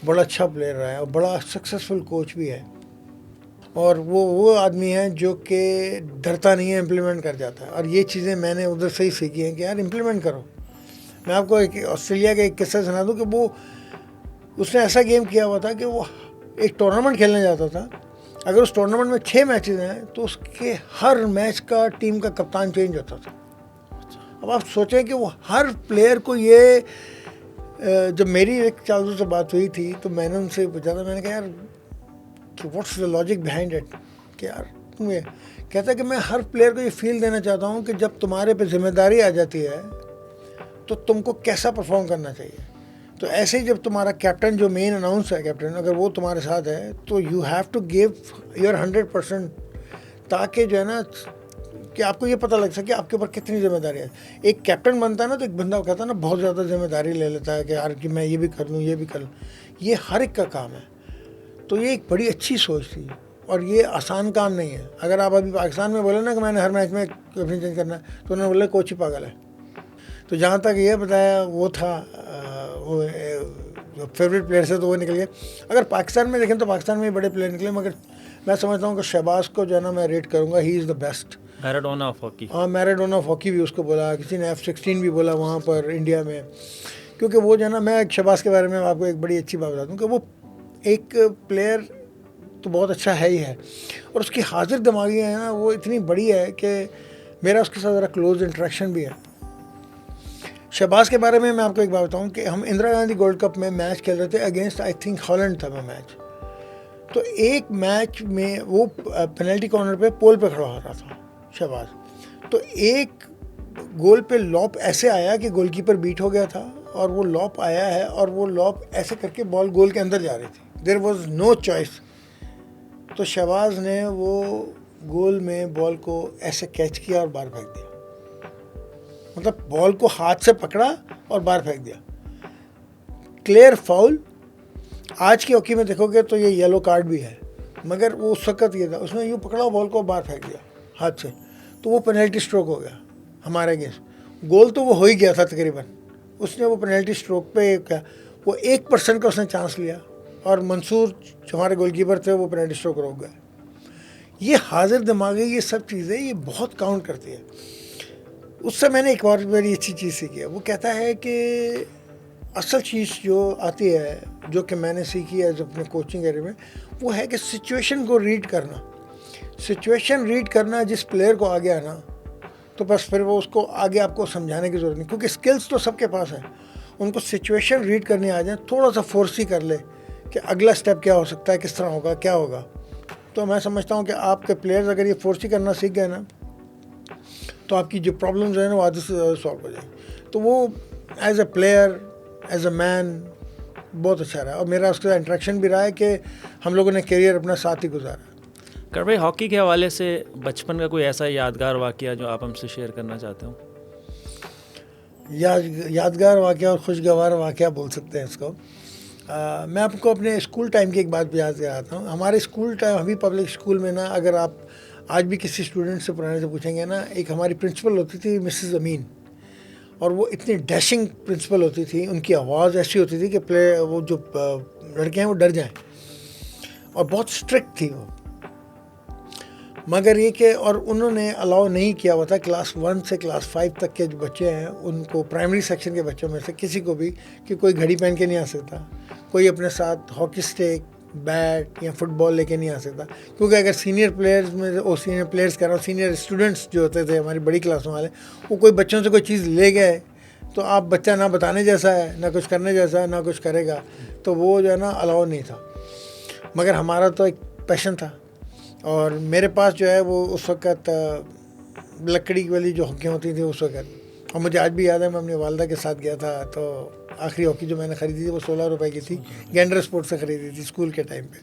بڑا اچھا پلیئر رہا ہے اور بڑا سکسیزفل کوچ بھی ہے. اور وہ آدمی ہیں جو کہ ڈرتا نہیں ہے, امپلیمنٹ کر جاتا ہے. اور یہ چیزیں میں نے ادھر سے ہی سیکھی ہیں کہ یار امپلیمنٹ کرو. میں آپ کو ایک آسٹریلیا کا ایک قصہ سنا دوں کہ اس نے ایسا گیم کیا ہوا تھا کہ وہ ایک ٹورنامنٹ کھیلنے جاتا تھا. اگر اس ٹورنامنٹ میں 6 میچز ہیں تو اس کے ہر میچ کا ٹیم کا کپتان چینج ہوتا تھا. اب آپ سوچیں کہ وہ ہر پلیئر کو یہ, جب میری ایک چارلز سے بات ہوئی تھی تو میں نے ان سے پوچھا تھا, میں نے کہا یار کہ what's the logic behind it, کہ یار تم یہ کہتا ہے کہ میں ہر پلیئر کو یہ فیل دینا چاہتا ہوں کہ جب تمہارے پہ ذمہ داری آ جاتی ہے تو تم کو کیسا پرفارم کرنا چاہیے. تو ایسے ہی جب تمہارا کیپٹن جو مین اناؤنس ہے کیپٹن, اگر وہ تمہارے ساتھ ہے تو you have to give your 100%, تاکہ جو ہے نا کہ آپ کو یہ پتہ لگ سکے آپ کے اوپر کتنی ذمہ داری ہے. ایک کیپٹن بنتا ہے نا تو ایک بندہ کہتا ہے نا بہت زیادہ ذمہ داری لے لیتا ہے کہ یار کہ میں یہ بھی کر لوں یہ بھی کر لوں. یہ ہر ایک کا کام ہے. تو یہ ایک بڑی اچھی سوچ تھی اور یہ آسان کام نہیں ہے. اگر آپ ابھی پاکستان میں بولے نا کہ میں نے ہر میچ میں کیپٹن چینج کرنا ہے تو انہوں نے بولا کوچ ہی پاگل ہے. تو جہاں تک یہ بتایا وہ تھا وہ فیوریٹ پلیئر سے تو وہ نکل گئے. اگر پاکستان میں دیکھیں تو پاکستان میں بڑے پلیئر نکلے, مگر میں سمجھتا ہوں کہ شہباز کو جو ہے نا میں ریٹ کروں گا, he is the best. Maradona of hockey. ہاں میراڈونا آف ہاکی بھی اس کو بولا, کسی نے F16 بھی بولا وہاں پر انڈیا میں. کیونکہ وہ جو ہے نا, میں شہباز کے بارے میں آپ کو ایک بڑی اچھی بات بتا دوں کہ وہ ایک پلیئر تو بہت اچھا ہے ہی ہے, اور اس کی حاضر دماغی ہے نا وہ اتنی بڑی ہے کہ میرا اس کے ساتھ ذرا کلوز انٹریکشن بھی ہے. شہباز کے بارے میں آپ کو ایک بات بتاؤں کہ ہم اندرا گاندھی گولڈ کپ میں میچ کھیل رہے تھے اگینسٹ آئی تھنک ہالینڈ تھا وہ میچ. تو ایک میچ میں وہ پینلٹی کارنر پہ پول پہ کھڑا ہو رہا تھا شہباز. تو ایک گول پہ لوپ ایسے آیا کہ گول کیپر بیٹ ہو گیا تھا, اور وہ لوپ آیا ہے اور وہ لوپ ایسے کر کے بال گول کے اندر جا رہی تھی. There was no choice. تو شہباز نے وہ گول میں بال کو ایسے کیچ کیا اور باہر پھینک دیا. مطلب بال کو ہاتھ سے پکڑا اور باہر پھینک دیا. Clear foul. آج کی ہاکی میں دیکھو گے تو یہ یلو کارڈ بھی ہے, مگر وہ اس وقت یہ تھا اس نے یوں پکڑا بال کو باہر پھینک دیا ہاتھ سے, تو وہ پینلٹی اسٹروک ہو گیا ہمارے اگینسٹ. گول تو وہ ہو ہی گیا تھا تقریباً. اس نے وہ پینلٹی اسٹروک پہ کیا وہ 1% کا اس نے چانس لیا, اور منصور جو ہمارے گول کیپر تھے وہ پینلٹی اسٹروک روک گئے. یہ حاضر دماغی یہ سب چیزیں یہ بہت کاؤنٹ کرتی ہے. اس سے میں نے ایک اور بڑی اچھی چیز سیکھی ہے. وہ کہتا ہے کہ اصل چیز جو آتی ہے جو کہ میں نے سیکھی ہے اپنے کوچنگ ایریا میں, وہ ہے کہ سچویشن کو ریڈ کرنا. سچویشن ریڈ کرنا جس پلیئر کو آ گیا نا تو بس پھر وہ اس کو آگے آپ کو سمجھانے کی ضرورت نہیں, کیونکہ اسکلس تو سب کے پاس ہیں. ان کو سچویشن ریڈ کرنی آ جائیں, تھوڑا سا فورس ہی کر لے کہ اگلا اسٹیپ کیا ہو سکتا ہے, کس طرح ہوگا, کیا ہوگا. تو میں سمجھتا ہوں کہ آپ کے پلیئرز اگر یہ فورس ہی کرنا سیکھ گئے نا تو آپ کی جو پرابلمز ہیں نا وہ آدھے سے زیادہ سالو ہو جائیں. تو وہ as a player as a man بہت اچھا رہا, اور میرا اس کے ساتھ انٹریکشن بھی رہا ہے کہ ہم لوگوں نے کیریئر اپنا ساتھ ہی گزارا. کر بھائی ہاکی کے حوالے سے بچپن کا کوئی ایسا یادگار واقعہ جو آپ ہم سے شیئر کرنا چاہتے ہوں؟ یادگار واقعہ اور خوشگوار واقعہ بول سکتے ہیں اس کو. میں آپ کو اپنے اسکول ٹائم کی ایک بات بھی یاد کراتا ہوں. ہمارے اسکول ٹائم ابھی پبلک اسکول میں نا, اگر آپ آج بھی کسی اسٹوڈنٹ سے پرانے سے پوچھیں گے نا, ایک ہماری پرنسپل ہوتی تھی مسز امین, اور وہ اتنی ڈیشنگ پرنسپل ہوتی تھی. ان کی آواز ایسی ہوتی تھی کہ وہ جو لڑکے ہیں وہ ڈر جائیں, اور بہت اسٹرکٹ تھی وہ. مگر یہ کہ اور انہوں نے الاؤ نہیں کیا ہوا تھا کلاس 1 سے کلاس 5 تک کے جو بچے ہیں ان کو, پرائمری سیکشن کے بچوں میں سے کسی کو بھی, کہ کوئی گھڑی پہن کے نہیں آ سکتا, کوئی اپنے ساتھ ہاکی اسٹک بیٹ یا فٹ بال لے کے نہیں آ سکتا. کیونکہ اگر سینئر پلیئرز میں سینئر پلیئرز کہہ رہا ہوں, سینئر اسٹوڈنٹس جو ہوتے تھے ہماری بڑی کلاسوں والے, وہ کوئی بچوں سے کوئی چیز لے گئے تو آپ بچہ نہ بتانے جیسا ہے نہ کچھ کرنے جیسا ہے نہ کچھ کرے گا, تو وہ جو ہے نا الاؤ نہیں تھا. مگر ہمارا تو ایک پیشن تھا, اور میرے پاس جو ہے وہ اس وقت لکڑی والی جو ہاکیاں ہوتی تھیں اس وقت, اور مجھے آج بھی یاد ہے میں اپنی والدہ کے ساتھ گیا تھا تو آخری ہاکی جو میں نے خریدی تھی وہ 16 روپے کی تھی, گینڈر اسپورٹ سے خریدی تھی اسکول کے ٹائم پہ.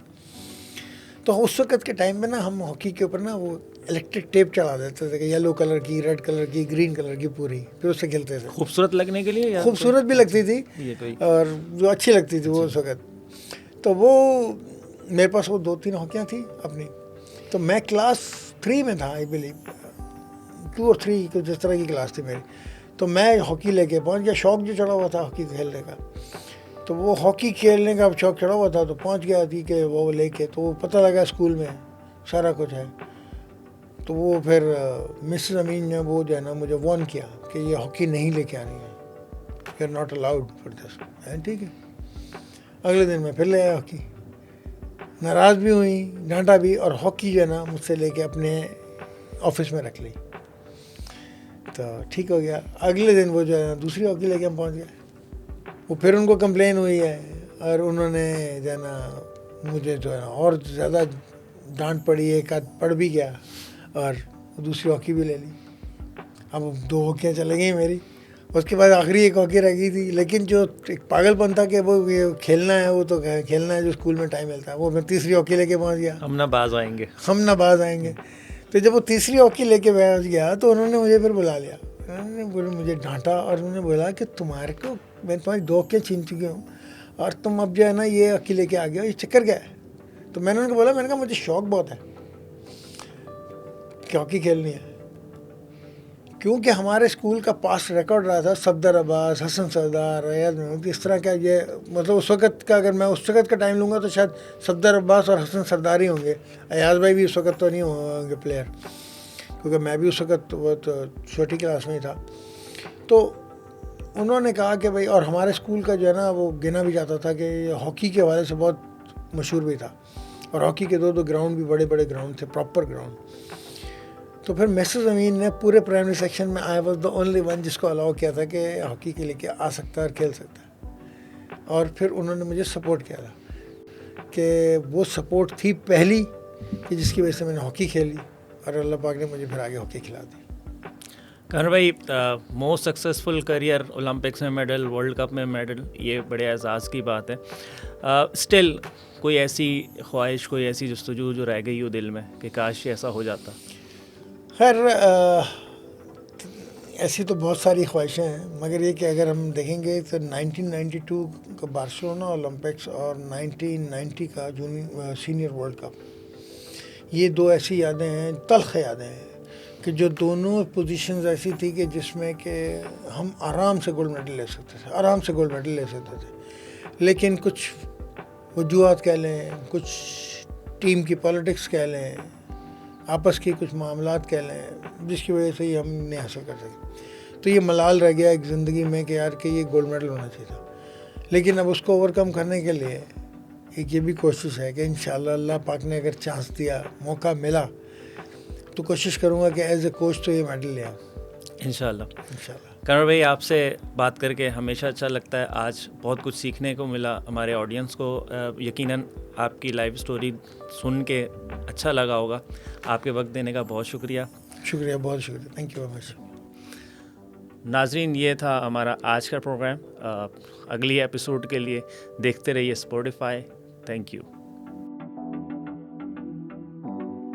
تو اس وقت کے ٹائم پہ نا ہم ہاکی کے اوپر نا وہ الیکٹرک ٹیپ چڑھا دیتے تھے کہ یلو کلر کی, ریڈ کلر کی, گرین کلر کی پوری, پھر اس سے کھیلتے تھے. خوبصورت لگنے کے لیے, خوبصورت بھی لگتی تھی اور جو اچھی لگتی تھی وہ اس وقت. تو وہ میرے پاس وہ 2-3 ہاکیاں تھیں اپنی. تو میں کلاس 3 میں تھا, آئی بلیو 2 اور 3 کچھ جس طرح کی کلاس تھی میری. تو میں ہاکی لے کے پہنچ گیا, شوق جو چڑھا ہوا تھا ہاکی کھیلنے کا, تو وہ ہاکی کھیلنے کا شوق چڑھا ہوا تھا, تو پہنچ گیا تھی کہ وہ لے کے, تو وہ پتہ لگا اسکول میں سارا کچھ ہے. تو وہ پھر مسز امین نے وہ جو ہے نا مجھے وارن کیا کہ یہ ہاکی نہیں لے کے آنی ہے, you are not allowed for this. ٹھیک ہے. اگلے دن میں پھر لے آیا ہاکی, ناراض بھی ہوئی, ڈانٹا بھی, اور ہاکی جو ہے نا مجھ سے لے کے اپنے آفس میں رکھ لی. تو ٹھیک ہو گیا. اگلے دن وہ جو ہے نا دوسری ہاکی لے کے ہم پہنچ گئے. وہ پھر ان کو کمپلین ہوئی ہے, اور انہوں نے جو ہے نا مجھے جو ہے نا اور زیادہ ڈانٹ پڑی, ایک آدھ پڑ بھی گیا اور دوسری ہاکی بھی لے لی. اب 2 ہاکیاں چلے گئی میری. اس کے بعد آخری ایک ہاکی رہ گئی تھی, لیکن جو ایک پاگل پن تھا کہ وہ یہ کھیلنا ہے, وہ تو کھیلنا ہے جو اسکول میں ٹائم ملتا ہے, وہ میں تیسری ہاکی لے کے پہنچ گیا. ہم نہ باز آئیں گے, ہم نہ باز آئیں گے. تو جب وہ تیسری ہاکی لے کے پہنچ گیا تو انہوں نے مجھے پھر بلا لیا. انہوں نے مجھے ڈانٹا اور انہوں نے بولا کہ تمہارے کو میں تمہاری 2 ہاکیاں چھین چکی ہوں اور تم اب جو ہے نا یہ ہاکی لے کے آ گیا, یہ چکر کیا ہے؟ تو میں نے ان کو بولا, میں نے کہا مجھے شوق بہت ہے کہ ہاکی کھیلنی ہے, کیونکہ ہمارے اسکول کا پاس ریکارڈ رہا تھا صفدر عباس, حسن سردار, ایاز محمود, اس طرح کا. یہ مطلب اس وقت کا اگر میں اس وقت کا ٹائم لوں گا تو شاید صفدر عباس اور حسن سردار ہی ہوں گے. ایاز بھائی بھی اس وقت تو نہیں ہوں گے پلیئر, کیونکہ میں بھی اس وقت بہت چھوٹی کلاس میں ہی تھا. تو انہوں نے کہا کہ بھائی, اور ہمارے اسکول کا جو ہے نا وہ گنا بھی جاتا تھا کہ ہاکی کے حوالے سے بہت مشہور بھی تھا, اور ہاکی کے 2 گراؤنڈ بھی بڑے بڑے گراؤنڈ تھے, پراپر گراؤنڈ. تو پھر مسز امین نے پورے پرائمری سیکشن میں I was the only one جس کو الاؤ کیا تھا کہ ہاکی کے لے کے آ سکتا ہے اور کھیل سکتا ہے. اور پھر انہوں نے مجھے سپورٹ کیا تھا, کہ وہ سپورٹ تھی پہلی کہ جس کی وجہ سے میں نے ہاکی کھیلی, اور اللہ پاک نے مجھے پھر آگے ہاکی کھلا دی. کنور بھائی, موسٹ سکسیزفل کریئر, اولمپکس میں میڈل, ورلڈ کپ میں میڈل, یہ بڑے اعزاز کی بات ہے. اسٹل کوئی ایسی خواہش, کوئی ایسی جستجو جو رہ گئی ہو دل میں کہ کاش ایسا ہو جاتا؟ خیر ایسی تو بہت ساری خواہشیں ہیں, مگر یہ کہ اگر ہم دیکھیں گے تو 1992 کا بارسلونا اولمپکس اور 1990 کا سینئر ورلڈ کپ, یہ 2 ایسی یادیں ہیں, تلخ یادیں ہیں, کہ جو دونوں پوزیشنز ایسی تھی کہ جس میں کہ ہم آرام سے گولڈ میڈل لے سکتے تھے, آرام سے گولڈ میڈل لے سکتے تھے. لیکن کچھ وجوہات کہہ لیں, کچھ ٹیم کی پالیٹکس کہہ لیں, آپس کی کچھ معاملات کہہ لیں, جس کی وجہ سے یہ ہم نہیں حاصل کر سکے. تو یہ ملال رہ گیا ایک زندگی میں کہ یار کہ یہ گولڈ میڈل ہونا چاہیے تھا. لیکن اب اس کو اوور کم کرنے کے لیے ایک یہ بھی کوشش ہے کہ انشاءاللہ اللہ پاک نے اگر چانس دیا, موقع ملا, تو کوشش کروں گا کہ ایز اے کوچ تو یہ میڈل لے آؤں انشاءاللہ. انشاءاللہ. کنور بھائی, آپ سے بات کر کے ہمیشہ اچھا لگتا ہے. آج بہت کچھ سیکھنے کو ملا ہمارے آڈینس کو. یقیناً آپ کی لائف سٹوری سن کے اچھا لگا ہوگا. آپ کے وقت دینے کا بہت شکریہ. شکریہ, بہت شکریہ, تھینک یو ویری مچ. ناظرین, یہ تھا ہمارا آج کا پروگرام. اگلی ایپیسوڈ کے لیے دیکھتے رہیے اسپوٹیفائی. Thank you.